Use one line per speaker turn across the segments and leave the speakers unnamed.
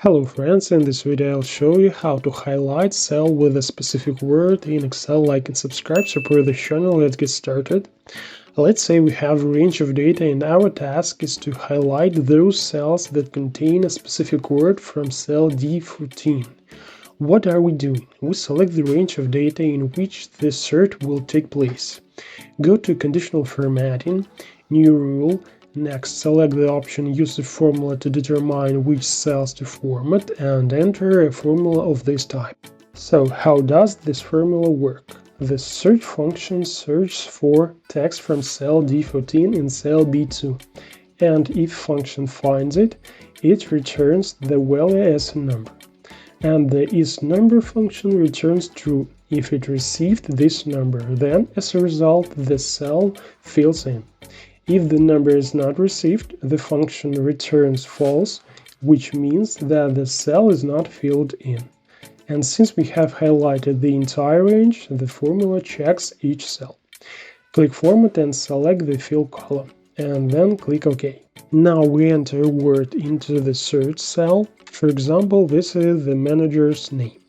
Hello friends, in this video I'll show you how to highlight cell with a specific word in Excel. Like and subscribe, support the channel. Let's get started. Let's say we have a range of data and our task is to highlight those cells that contain a specific word from cell D14. What are we doing? We select the range of data in which the search will take place. Go to Conditional Formatting, New Rule. Next, select the option Use the formula to determine which cells to format and enter a formula of this type. So, how does this formula work? The search function searches for text from cell D14 in cell B2, and if function finds it, it returns the value as a number. And the isNumber function returns true if it received this number, then as a result the cell fills in. If the number is not received, the function returns false, which means that the cell is not filled in. And since we have highlighted the entire range, the formula checks each cell. Click Format and select the Fill column, and then click OK. Now we enter a word into the search cell. For example, this is the manager's name.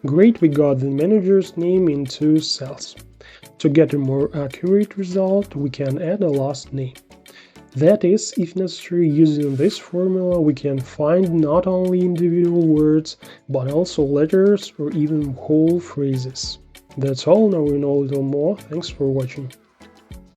Great, we got the manager's name in 2 cells. To get a more accurate result, we can add a last name. That is, if necessary, using this formula we can find not only individual words, but also letters or even whole phrases. That's all, now we know a little more. Thanks for watching.